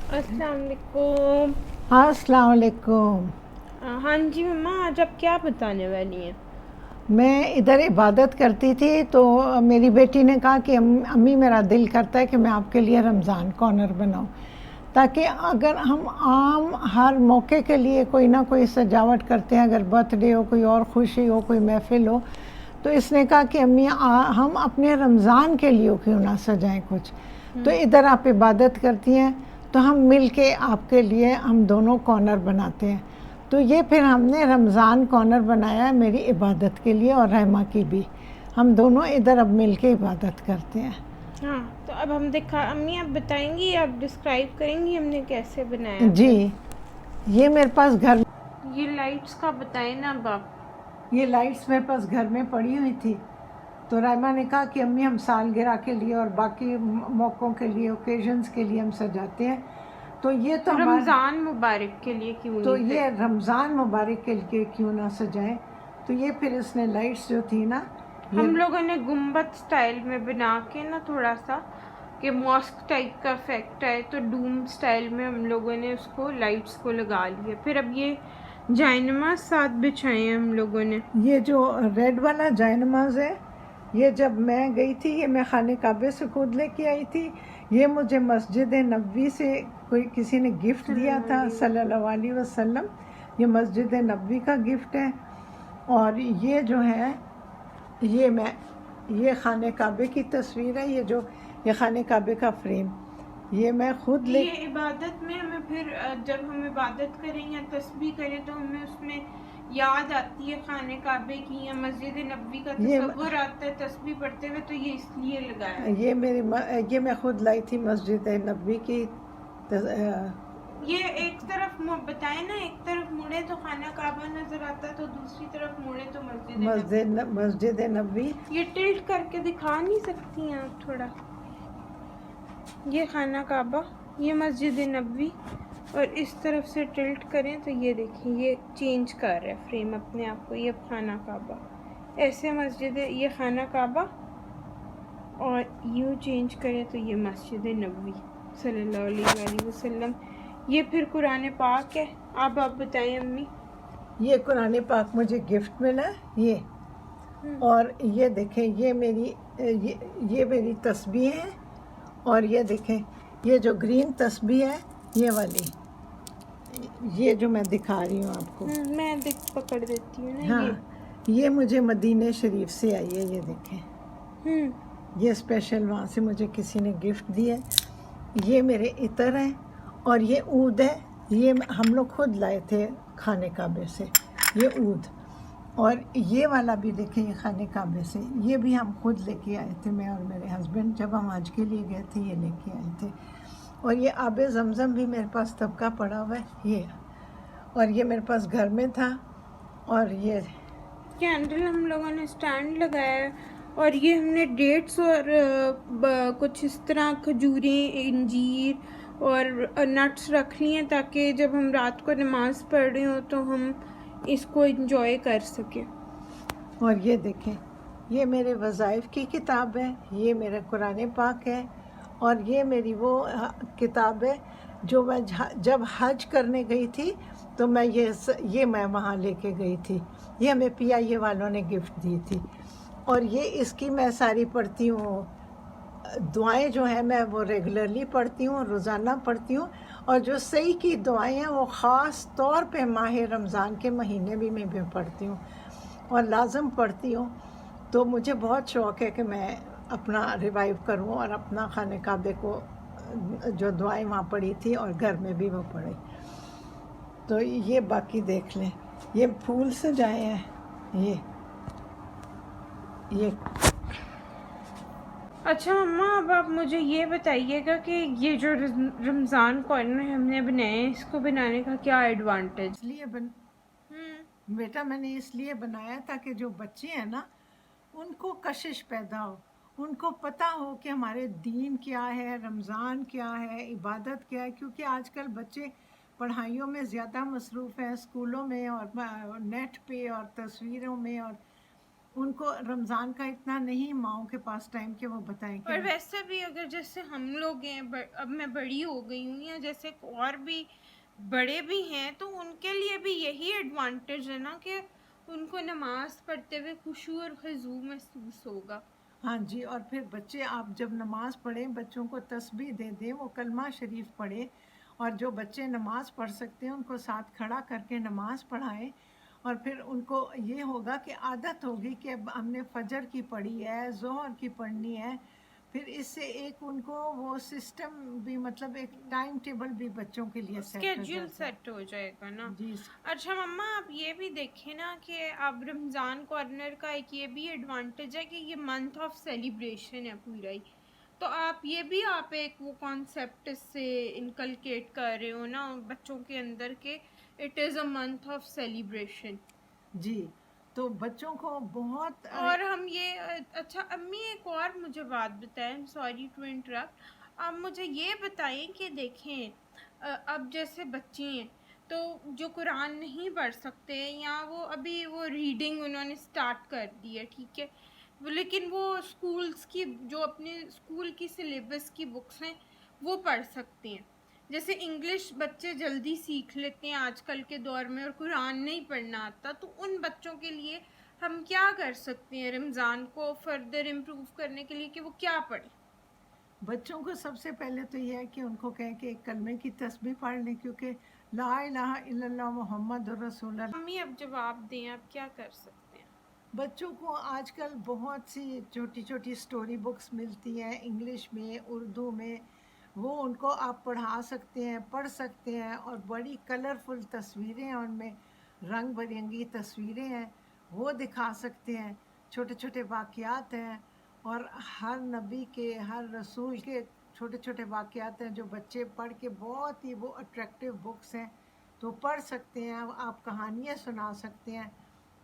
अस्सलाम वालेकुम। हाँ, अस्सलाम वालेकुम। हाँ जी मम्मा, आज आप क्या बताने वाली हैं? मैं इधर इबादत करती थी तो मेरी बेटी ने कहा कि अम्मी मेरा दिल करता है कि मैं आपके लिए रमज़ान कॉर्नर बनाऊं, ताकि अगर हम आम हर मौके के लिए कोई ना कोई सजावट करते हैं, अगर बर्थडे हो, कोई और खुशी हो, कोई महफिल हो, तो इसने कहा कि अम्मी हम अपने रमज़ान के लिए क्यों ना सजाएं कुछ। तो इधर आप इबादत करती हैं तो हम मिल के आपके लिए हम दोनों कॉर्नर बनाते हैं। तो ये फिर हमने रमज़ान कॉर्नर बनाया है मेरी इबादत के लिए और रहमा की भी। हम दोनों इधर अब मिल के इबादत करते हैं। हाँ, तो अब हम दिखा अम्मी, आप बताएंगी, आप डिस्क्राइब करेंगी हमने कैसे बनाया जी, फिर? ये मेरे पास घर ये लाइट्स का बताएं ना अब आप। ये लाइट्स मेरे पास घर में पड़ी हुई थी, तो रायमा ने कहा कि अम्मी हम सालगिरह के लिए और बाकी मौक़ों के लिए, ओकेजन्स के लिए हम सजाते हैं। तो ये तो हमारा रमज़ान मुबारक के लिए क्यों तो नहीं ये फिर? रमज़ान मुबारक के लिए क्यों ना सजाएं। तो ये फिर इसने लाइट्स जो थी ना, ये हम लोगों ने गुम्बद स्टाइल में बना के ना थोड़ा सा कि मॉस्क टाइप का इफेक्ट आए, तो डूम स्टाइल में हम लोगों ने उसको लाइट्स को लगा लिया। फिर अब ये जायनमाज साथ बिछाए हैं हम लोगों ने। ये जो रेड वाला जायनमाज है, ये जब मैं गई थी, ये मैं खाने काबे से खुद लेके आई थी। ये मुझे मस्जिद नबवी से कोई किसी ने गिफ्ट दिया था, सल्लल्लाहु अलैहि वसल्लम। ये मस्जिद नबवी का गिफ्ट है। और ये जो है, ये खाने काबे की तस्वीर है। ये खाने काबे का फ्रेम, ये मैं खुद ले ये इबादत में हमें फिर जब हम इबादत करें या तस्बीह करें तो हमें उसमें याद आती है खाने काबे की या मस्जिद नबवी का ये तस्वुर आता है तस्बीह पढ़ते हुए, तो ये इसलिए लगाया है। ये मैं खुद लाई थी मस्जिद नबवी की ये एक तरफ बताए ना, एक तरफ मुड़े तो खाना काबा नजर आता है, तो दूसरी तरफ मुड़े तो मस्जिद नबवी। मस्जिद नबवी। ये टिल्ट करके दिखा नहीं सकती हैं आप थोड़ा? ये खाना काबा, ये मस्जिद नबवी, और इस तरफ से टिल्ट करें तो ये देखिए, ये चेंज कर रहा है फ्रेम अपने आप को। ये खाना काबा, ऐसे मस्जिद, ये खाना काबा, और यूँ चेंज करें तो ये मस्जिद नबवी सल्लल्लाहु अलैहि वसल्लम। ये फिर कुरान पाक है। अब आप बताएं अम्मी। ये कुरान पाक मुझे गिफ्ट मिला ये। और ये देखें, ये मेरी तस्बीह है। और ये देखें, ये जो ग्रीन तस्बीह है, ये वाली, ये जो मैं दिखा रही हूँ आपको। मैं पकड़ देती हूँ ना ये। हाँ, ये मुझे मदीने शरीफ से आई है। ये देखें, ये स्पेशल वहाँ से मुझे किसी ने गिफ्ट दिया है। ये मेरे इतर हैं और ये ऊद है। ये हम लोग खुद लाए थे खाने काबे से, ये ऊद। और ये वाला भी देखें, ये खाने काबे से, ये भी हम खुद लेके आए थे, मैं और मेरे हस्बैंड जब हम हज के लिए गए थे, ये लेके आए थे। और ये आबे ज़मज़म भी मेरे पास तब का पड़ा हुआ है ये। और ये मेरे पास घर में था। और ये कैंडल हम लोगों ने स्टैंड लगाया है, और ये हमने डेट्स और कुछ इस तरह खजूरें, इंजीर और नट्स रख लिए हैं, ताकि जब हम रात को नमाज पढ़ रहे हो तो हम इसको इंजॉय कर सकें। और ये देखें, ये मेरे वज़ाइफ की किताब है, ये मेरा कुरान पाक है। और ये मेरी वो किताब है जो मैं जब हज करने गई थी तो मैं ये मैं वहाँ लेके गई थी। ये हमें PIA वालों ने गिफ्ट दी थी। और ये इसकी मैं सारी पढ़ती हूँ। दुआएं जो हैं मैं वो रेगुलरली पढ़ती हूँ, रोज़ाना पढ़ती हूँ। और जो सही की दुआएं हैं वो ख़ास तौर पे माह रमज़ान के महीने भी मैं भी पढ़ती हूँ और लाजम पढ़ती हूँ। तो मुझे बहुत शौक़ है कि मैं अपना रिवाइव करूँ और अपना खाने काबे को जो दुआएं वहाँ पढ़ी थी और घर में भी वो पढ़े। तो ये बाकी देख लें, ये फूल सजाए हैं। ये अच्छा मम्मा, अब आप मुझे ये बताइएगा कि ये जो रमज़ान कॉर्नर हमने बनाए हैं, इसको बनाने का क्या एडवांटेज? इसलिए बेटा मैंने इसलिए बनाया ताकि जो बच्चे हैं ना, उनको कशिश पैदा हो, उनको पता हो कि हमारे दीन क्या है, रमज़ान क्या है, इबादत क्या है। क्योंकि आजकल बच्चे पढ़ाइयों में ज़्यादा मसरूफ़ हैं, स्कूलों में और नेट पे और तस्वीरों में और उनको रमज़ान का इतना नहीं माओं के पास टाइम कि वो बताएं और कि वैसे भी अगर जैसे हम लोग हैं अब मैं बड़ी हो गई हूँ या जैसे और भी बड़े भी हैं तो उनके लिए भी यही एडवांटेज है ना कि उनको नमाज पढ़ते हुए खुशू और खजू महसूस होगा। हाँ जी। और फिर बच्चे आप जब नमाज पढ़ें बच्चों को तस्बीह दे दें, वो कलमा शरीफ पढ़े, और जो बच्चे नमाज पढ़ सकते हैं उनको साथ खड़ा करके नमाज पढ़ाएं। और फिर उनको ये होगा कि आदत होगी कि अब हमने फजर की पढ़ी है, जोहर की पढ़नी है। फिर इससे एक उनको वो सिस्टम भी, मतलब एक टाइम टेबल भी बच्चों के लिए सेट हो स्केड्यूल जाता है। सेट हो जाएगा ना। जी। अच्छा मम्मा, आप ये भी देखें ना कि अब रमज़ान कॉर्नर का एक ये भी एडवांटेज है कि ये मंथ ऑफ सेलिब्रेशन है पूरा ही। तो आप ये भी आप एक वो कॉन्सेप्ट से इनकलकेट कर रहे हो ना बच्चों के अंदर के it is a month of celebration. जी। तो बच्चों को बहुत और हम ये अच्छा अम्मी एक और मुझे बात बताएं, सॉरी टू इंटरप्ट। आप मुझे ये बताएं कि देखें अब जैसे बच्चे हैं तो जो कुरान नहीं पढ़ सकते या वो अभी वो रीडिंग उन्होंने स्टार्ट कर दी है, ठीक है, लेकिन वो स्कूल्स की जो अपने स्कूल की सिलेबस की बुक्स हैं वो पढ़ सकते हैं। जैसे इंग्लिश बच्चे जल्दी सीख लेते हैं आजकल के दौर में और कुरान नहीं पढ़ना आता, तो उन बच्चों के लिए हम क्या कर सकते हैं रमज़ान को फर्दर इम्प्रूव करने के लिए कि वो क्या पढ़े? बच्चों को सबसे पहले तो यह है कि उनको कहें कि एक कलमे की तस्बीह पढ़ लें, क्योंकि ला इलाहा इल्लल्लाह मुहम्मद रसूलुल्लाह। मम्मी अब जवाब दें, आप क्या कर सकते हैं? बच्चों को आजकल बहुत सी छोटी छोटी स्टोरी बुक्स मिलती हैं, इंग्लिश में, उर्दू में। वो उनको आप पढ़ा सकते हैं, पढ़ सकते हैं। और बड़ी कलरफुल तस्वीरें हैं उनमें, रंग बिरंगी तस्वीरें हैं, वो दिखा सकते हैं। छोटे छोटे वाक़यात हैं, और हर नबी के, हर रसूल के छोटे छोटे वाक़यात हैं जो बच्चे पढ़ के, बहुत ही वो अट्रैक्टिव बुक्स हैं, तो पढ़ सकते हैं। आप कहानियाँ सुना सकते हैं।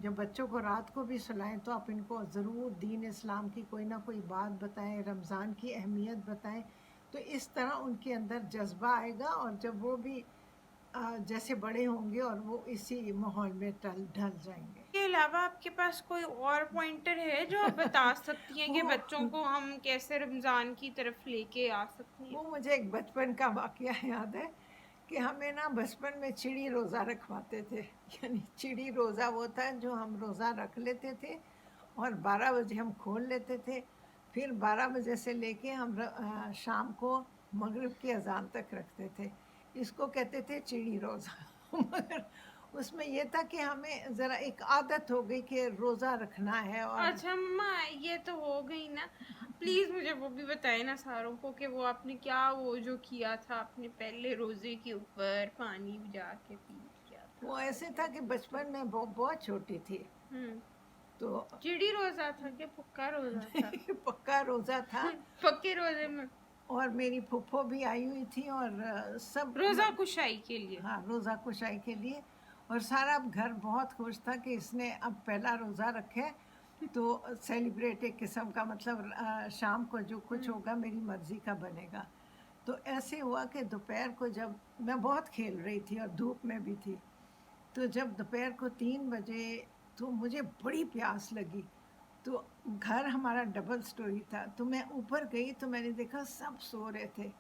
जब बच्चों को रात को भी सुलाएं तो आप इनको ज़रूर दीन इस्लाम की कोई ना कोई बात बताएं, रमज़ान की अहमियत बताएं। तो इस तरह उनके अंदर जज्बा आएगा, और जब वो भी जैसे बड़े होंगे और वो इसी माहौल में ढल जाएंगे। के अलावा आपके पास कोई और पॉइंटर है जो आप बता सकती हैं कि वो बच्चों को हम कैसे रमज़ान की तरफ लेके आ सकती हैं? वो मुझे एक बचपन का वाक़या याद है कि हमें ना बचपन में चिड़ी रोज़ा रखवाते थे। यानी चिड़ी रोज़ा वो था जो हम रोज़ा रख लेते थे, और 12 बजे हम खोल लेते थे। फिर 12 बजे से लेके हम शाम को मगरिब की अजान तक रखते थे। इसको कहते थे चिड़ी रोज़ा। मगर उसमें ये था कि हमें ज़रा एक आदत हो गई कि रोज़ा रखना है। और अच्छा मम्मा, ये तो हो गई ना, प्लीज़ मुझे वो भी बताएं ना सारों को कि वो आपने क्या वो जो किया था आपने पहले रोज़े के ऊपर पानी जा के पी किया वो था। ऐसे था कि बचपन में बहुत छोटी थी, हम्म। तो चिड़ी रोज़ा था कि पक्का रोज़ा था? पक्का रोज़ा था। पक्के रोज़े में और मेरी फूफो भी आई हुई थी, और सब रोज़ा कुशाई के लिए। हाँ, रोज़ा कुशाई के लिए। और सारा घर बहुत खुश था कि इसने अब पहला रोज़ा रखे, तो सेलिब्रेट एक किस्म का, मतलब शाम को जो कुछ होगा मेरी मर्ज़ी का बनेगा। तो ऐसे हुआ कि दोपहर को जब मैं बहुत खेल रही थी और धूप में भी थी, तो जब दोपहर को 3 बजे, तो मुझे बड़ी प्यास लगी। तो घर हमारा डबल स्टोरी था, तो मैं ऊपर गई तो मैंने देखा सब सो रहे थे,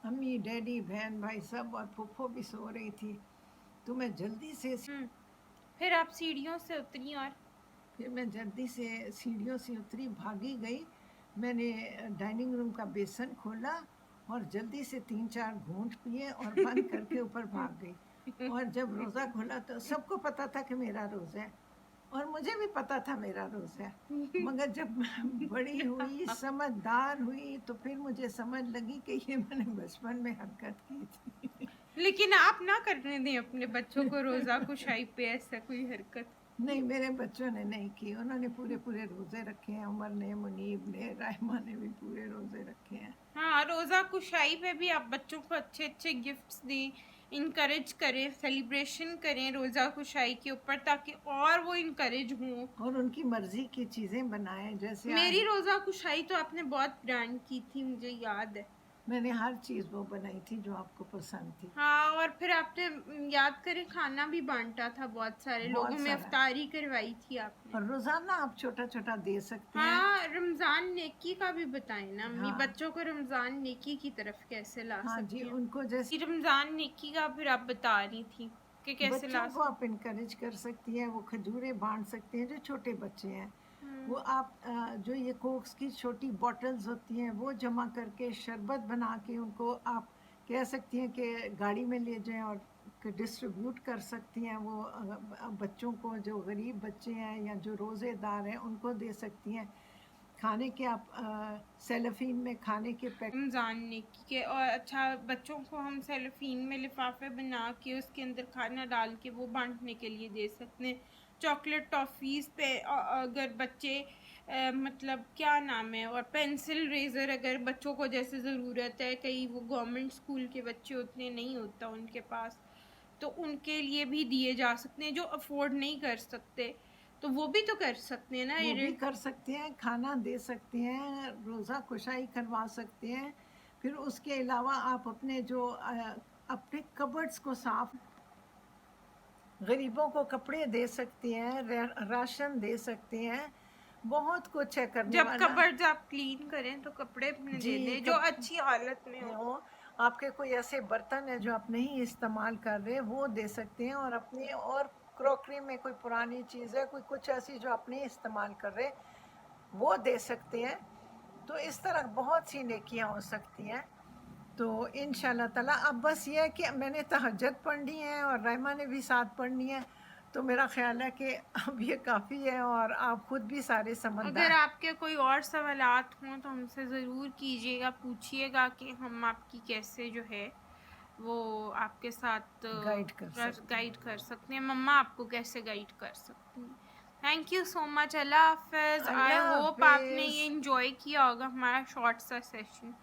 अम्मी डैडी बहन भाई सब, और फूफो भी सो रही थी। तो मैं जल्दी से फिर आप सीढ़ियों से उतरी और फिर मैं जल्दी से सीढ़ियों से उतरी, भागी गई। मैंने डाइनिंग रूम का बेसन खोला और जल्दी से 3-4 घूंट पिए और बंद करके ऊपर भाग गई। और जब रोज़ा खोला तो सबको पता था कि मेरा रोज़ा है, और मुझे भी पता था मेरा रोज़ा है। मगर जब मैं बड़ी हुई, समझदार हुई, तो फिर मुझे समझ लगी कि ये मैंने बचपन में हरकत की थी। लेकिन आप ना करने दें अपने बच्चों को रोज़ा कुशाई पे ऐसा कोई हरकत। नहीं, मेरे बच्चों ने नहीं की, उन्होंने पूरे पूरे रोज़े रखे हैं। उमर ने, मुनीब ने, रायमा ने भी पूरे रोज़े रखे हैं। हाँ, रोज़ा कुशाई पे भी आप बच्चों को अच्छे अच्छे गिफ्ट्स दें, इनकरेज करें, सेलिब्रेशन करें रोज़ा कुशाई के ऊपर ताकि और वो इनकरेज हों। और उनकी मर्जी की चीज़ें बनाएं, जैसे मेरी रोज़ा कुशाई तो आपने बहुत ब्रांड की थी, मुझे याद है। मैंने हर चीज़ वो बनाई थी जो आपको पसंद थी। हाँ, और फिर आपने याद करें खाना भी बांटा था, बहुत सारे लोगों बहुत में सारा। इफ्तारी करवाई थी आपने। और रोज़ाना आप छोटा छोटा दे सकते हैं। हाँ, रमज़ान नेकी का भी बताएं ना अम्मी, हाँ बच्चों को रमज़ान नेकी की तरफ कैसे ला हाँ जी, सकते हैं। उनको जैसे कि रमज़ान नेकी का फिर आप बता रही थी कि कैसे बच्चों ला को सकते। आप इनकरेज कर सकती हैं, वो खजूरें बांट सकते हैं जो छोटे बच्चे हैं। वो हम्म, आप जो ये कोक्स की छोटी बॉटल्स होती हैं वो जमा करके शरबत बना के उनको आप कह सकती हैं कि गाड़ी में ले जाएं और डिस्ट्रीब्यूट कर सकती हैं। वो बच्चों को, जो गरीब बच्चे हैं या जो रोज़ेदार हैं, उनको दे सकती हैं। खाने के आप सेलोफीन में खाने के पैक। रमज़ान नेकी के, और अच्छा बच्चों को हम सेलोफीन में लिफाफे बना के उसके अंदर खाना डाल के वो बांटने के लिए दे सकते हैं। चॉकलेट टॉफ़ीज़ पे अगर बच्चे मतलब क्या नाम है, और पेंसिल रेज़र अगर बच्चों को जैसे ज़रूरत है, कई वो गवर्नमेंट स्कूल के बच्चे उतने नहीं होता उनके पास, तो उनके लिए भी दिए जा सकते हैं। जो अफोर्ड नहीं कर सकते तो वो भी तो कर सकते हैं ना। वो भी कर सकते हैं, खाना दे सकते हैं, रोज़ा कुशाई करवा सकते हैं। फिर उसके अलावा आप अपने जो अपने कबर्ड्स को साफ, गरीबों को कपड़े दे सकते हैं, राशन दे सकते हैं। बहुत कुछ है करने जब वाला। कबर्ड्स आप क्लीन करें तो कपड़े अपने जी, दे दें जो कब अच्छी हालत में हो। हो आपके कोई ऐसे बर्तन है जो आप नहीं इस्तेमाल कर रहे, वो दे सकते हैं। और अपने और क्रॉकरी में कोई पुरानी चीज़ है, कोई कुछ ऐसी जो आप नहीं इस्तेमाल कर रहे, वो दे सकते हैं। तो इस तरह बहुत सी नेकियां हो सकती हैं। तो इंशाल्लाह ताला अब बस ये है कि मैंने तहज्जुद पढ़नी है और रहमा ने भी साथ पढ़नी है। तो मेरा ख्याल है कि अब ये काफ़ी है और आप खुद भी सारे अगर समझदार। आपके कोई और सवालात हों तो हमसे ज़रूर कीजिएगा, पूछिएगा कि हम आपकी कैसे जो है वो आपके साथ गाइड कर सकते हैं। गाइड कर सकते हैं, मम्मा आपको कैसे गाइड कर सकती हैं। थैंक यू सो मच, अल्लाह हाफिज़। आई अल्लाह होप आपने हाफिज। ये इंजॉय किया होगा हमारा शॉर्ट सा सेशन।